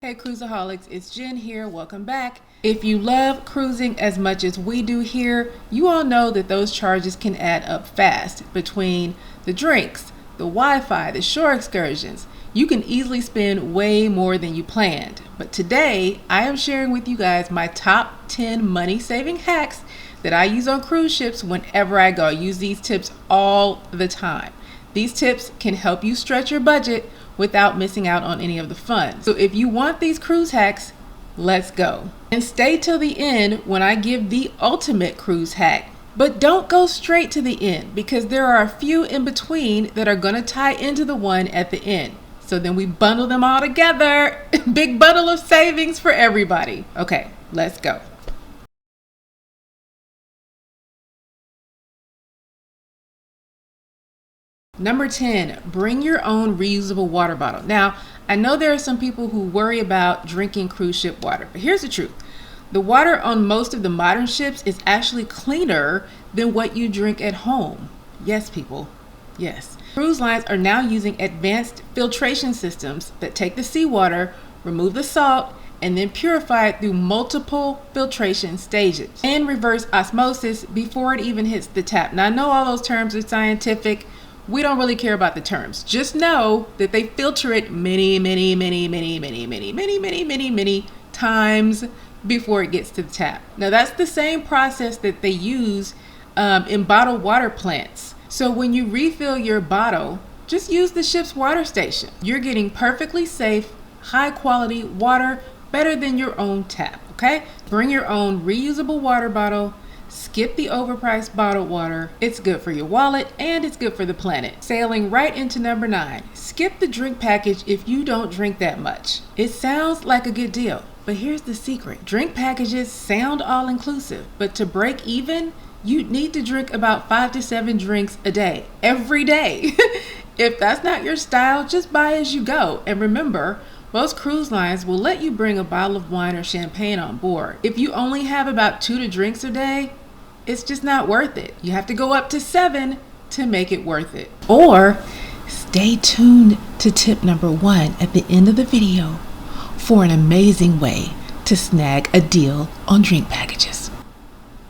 Hey Cruisaholics, it's Jen here. Welcome back. If you love cruising as much as we do here, you all know that those charges can add up fast between the drinks, the Wi-Fi, the shore excursions. You can easily spend way more than you planned. But today, I am sharing with you guys my top 10 money-saving hacks that I use on cruise ships whenever I go. I use these tips all the time. These tips can help you stretch your budget without missing out on any of the fun. So if you want these cruise hacks, let's go. And stay till the end when I give the ultimate cruise hack. But don't go straight to the end because there are a few in between that are going to tie into the one at the end. So then we bundle them all together. Big bundle of savings for everybody. Okay, let's go. Number 10, bring your own reusable water bottle. Now, I know there are some people who worry about drinking cruise ship water, but here's the truth. The water on most of the modern ships is actually cleaner than what you drink at home. Yes, people, yes. Cruise lines are now using advanced filtration systems that take the seawater, remove the salt, and then purify it through multiple filtration stages and reverse osmosis before it even hits the tap. Now, I know all those terms are scientific. We don't really care about the terms. Just know that they filter it many times before it gets to the tap. Now that's the same process that they use in bottled water plants. So when you refill your bottle, just use the ship's water station. You're getting perfectly safe, high quality water, better than your own tap, okay? Bring your own reusable water bottle. Skip the overpriced bottled water. It's good for your wallet and it's good for the planet. Sailing right into number 9. Skip the drink package if you don't drink that much. It sounds like a good deal, but here's the secret. Drink packages sound all-inclusive, but to break even, you need to drink about 5 to 7 drinks a day, every day. If that's not your style, just buy as you go. And remember, most cruise lines will let you bring a bottle of wine or champagne on board. If you only have about 2 drinks a day, it's just not worth it. You have to go up to 7 to make it worth it. Or stay tuned to tip number 1 at the end of the video for an amazing way to snag a deal on drink packages.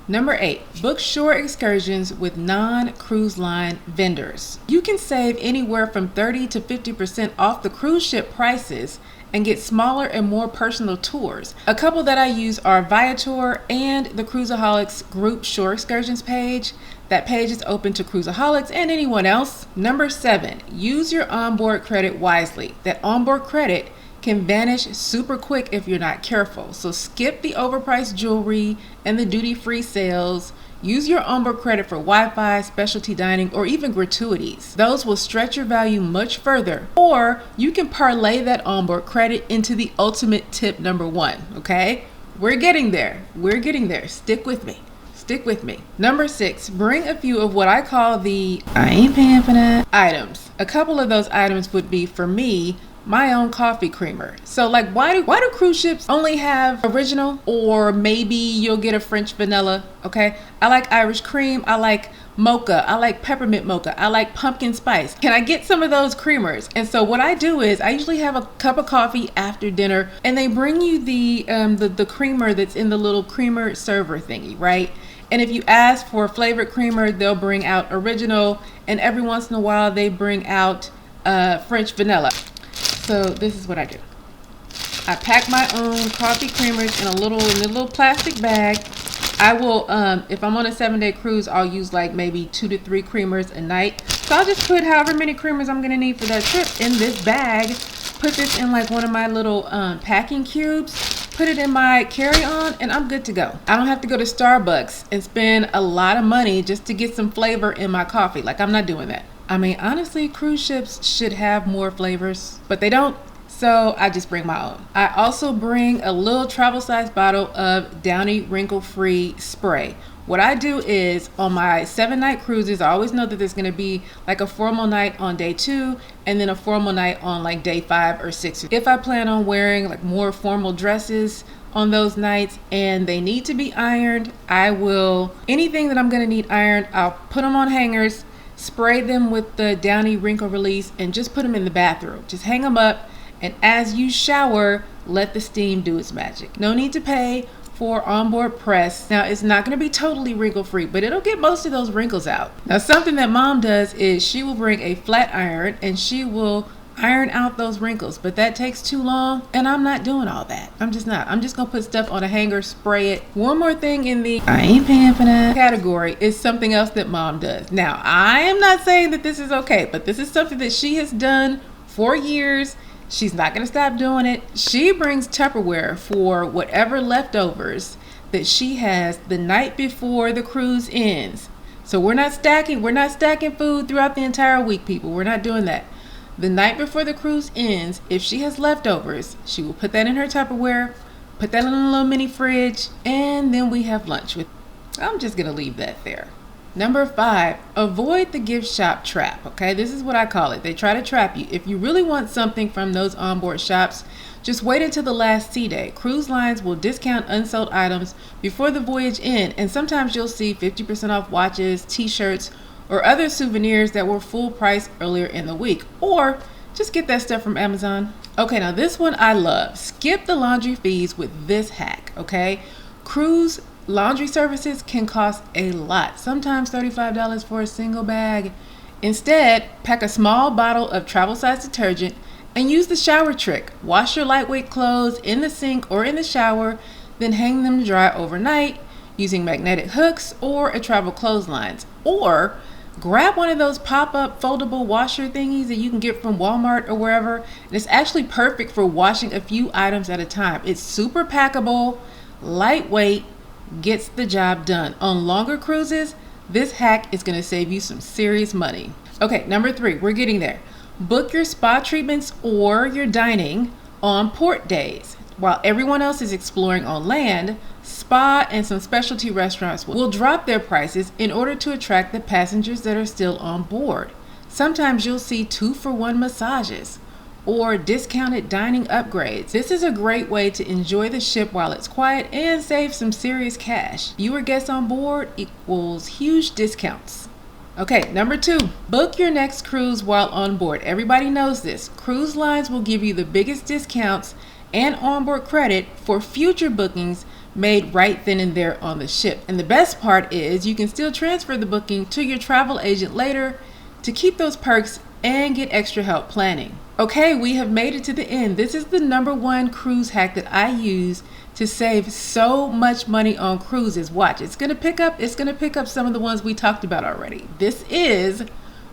Number 8, book shore excursions with non-cruise line vendors. You can save anywhere from 30 to 50% off the cruise ship prices and get smaller and more personal tours. A couple that I use are Viator and the Cruisaholics group shore excursions page. That page is open to Cruisaholics and anyone else. Number 7, use your onboard credit wisely. That onboard credit can vanish super quick if you're not careful. So skip the overpriced jewelry and the duty-free sales. Use your onboard credit for Wi-Fi, specialty dining, or even gratuities. Those will stretch your value much further. Or you can parlay that onboard credit into the ultimate tip number 1, okay? We're getting there. We're getting there. Stick with me. Stick with me. Number 6, bring a few of what I call the I ain't paying for that items. A couple of those items would be, for me, my own coffee creamer. So like why do cruise ships only have original, or maybe you'll get a French vanilla, okay? I like Irish cream, I like mocha, I like peppermint mocha, I like pumpkin spice. Can I get some of those creamers? And so what I do is I usually have a cup of coffee after dinner and they bring you the creamer that's in the little creamer server thingy, right? And if you ask for a flavored creamer, they'll bring out original, and every once in a while they bring out French vanilla. So this is what I do. I pack my own coffee creamers in a little plastic bag. I will, if I'm on a 7-day cruise, I'll use like maybe 2 to 3 creamers a night. So I'll just put however many creamers I'm gonna need for that trip in this bag. Put this in like one of my little packing cubes. Put it in my carry-on, and I'm good to go. I don't have to go to Starbucks and spend a lot of money just to get some flavor in my coffee. Like, I'm not doing that. I mean, honestly, cruise ships should have more flavors, but they don't, so I just bring my own. I also bring a little travel-sized bottle of Downy wrinkle-free spray. What I do is, on my 7-night cruises, I always know that there's gonna be like a formal night on day 2, and then a formal night on like day 5 or 6. If I plan on wearing like more formal dresses on those nights and they need to be ironed, anything that I'm gonna need ironed, I'll put them on hangers, spray them with the Downy wrinkle release, and just put them in the bathroom. Just hang them up, and as you shower, let the steam do its magic. No need to pay for onboard press. Now, it's not going to be totally wrinkle free, but it'll get most of those wrinkles out. Now, something that mom does is she will bring a flat iron and she will iron out those wrinkles, but that takes too long and I'm not doing all that. I'm just gonna put stuff on a hanger, spray it. One more thing in the I ain't paying for that category is something else that mom does. Now, I am not saying that this is okay, but this is something that she has done for years. She's not going to stop doing it. She brings Tupperware for whatever leftovers that she has the night before the cruise ends. So we're not stacking food throughout the entire week, people. We're not doing that. The night before the cruise ends, if she has leftovers, she will put that in her Tupperware, put that in a little mini fridge, and then we have lunch with. I'm just going to leave that there. Number 5, avoid the gift shop trap. Okay, this is what I call it. They try to trap you. If you really want something from those onboard shops, just wait until the last sea day. Cruise lines will discount unsold items before the voyage ends, and sometimes you'll see 50% off watches, t-shirts, or other souvenirs that were full price earlier in the week. Or just get that stuff from Amazon. Okay, now this one I love. Skip the laundry fees with this hack, okay? Cruise laundry services can cost a lot, sometimes $35 for a single bag. Instead, pack a small bottle of travel size detergent and use the shower trick. Wash your lightweight clothes in the sink or in the shower, then hang them to dry overnight using magnetic hooks or a travel clotheslines. Or grab one of those pop-up foldable washer thingies that you can get from Walmart or wherever. And it's actually perfect for washing a few items at a time. It's super packable, lightweight, gets the job done. On longer cruises, this hack is going to save you some serious money. Okay, number 3, we're getting there. Book your spa treatments or your dining on port days. While everyone else is exploring on land, spa and some specialty restaurants will drop their prices in order to attract the passengers that are still on board. Sometimes you'll see 2-for-1 massages or discounted dining upgrades. This is a great way to enjoy the ship while it's quiet and save some serious cash. Fewer guests on board equals huge discounts. Okay, number 2, book your next cruise while on board. Everybody knows this. Cruise lines will give you the biggest discounts and onboard credit for future bookings made right then and there on the ship. And the best part is you can still transfer the booking to your travel agent later to keep those perks and get extra help planning. Okay, we have made it to the end. This is the number 1 cruise hack that I use to save so much money on cruises. Watch, it's gonna pick up some of the ones we talked about already. This is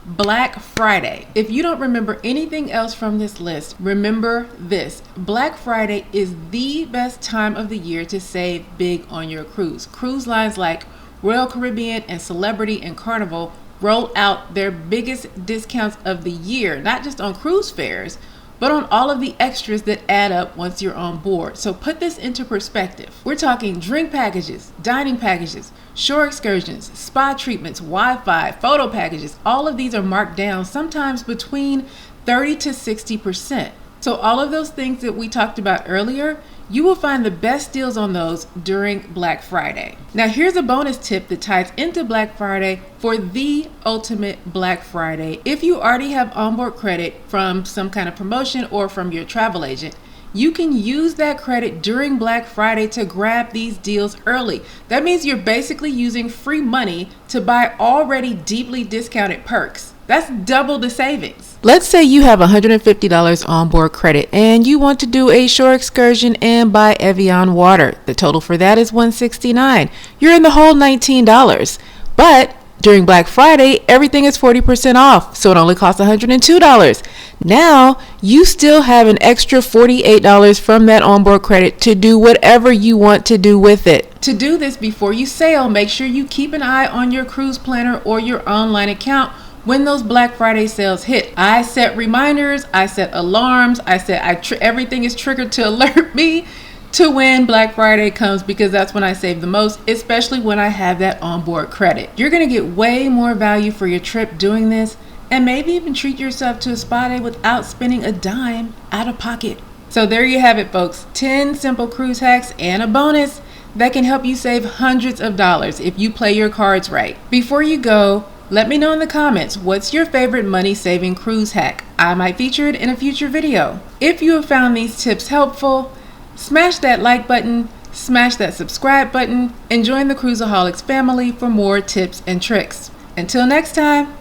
Black Friday. If you don't remember anything else from this list, remember this. Black Friday is the best time of the year to save big on your cruise. Cruise lines like Royal Caribbean and Celebrity and Carnival roll out their biggest discounts of the year, not just on cruise fares, but on all of the extras that add up once you're on board. So put this into perspective. We're talking drink packages, dining packages, shore excursions, spa treatments, Wi-Fi, photo packages. All of these are marked down, sometimes between 30 to 60%. So all of those things that we talked about earlier, you will find the best deals on those during Black Friday. Now here's a bonus tip that ties into Black Friday for the ultimate Black Friday. If you already have onboard credit from some kind of promotion or from your travel agent, you can use that credit during Black Friday to grab these deals early. That means you're basically using free money to buy already deeply discounted perks. That's double the savings. Let's say you have $150 onboard credit and you want to do a shore excursion and buy Evian water. The total for that is $169. You're in the whole $19. But during Black Friday, everything is 40% off, so it only costs $102. Now, you still have an extra $48 from that onboard credit to do whatever you want to do with it. To do this before you sail, make sure you keep an eye on your cruise planner or your online account when those Black Friday sales hit. I set reminders, I set alarms, everything is triggered to alert me to when Black Friday comes, because that's when I save the most, especially when I have that onboard credit. You're gonna get way more value for your trip doing this, and maybe even treat yourself to a spa day without spending a dime out of pocket. So there you have it, folks. 10 simple cruise hacks and a bonus that can help you save hundreds of dollars if you play your cards right. Before you go, let me know in the comments, what's your favorite money-saving cruise hack? I might feature it in a future video. If you have found these tips helpful, Smash that like button, smash that subscribe button, and join the Cruiseaholics family for more tips and tricks. Until next time.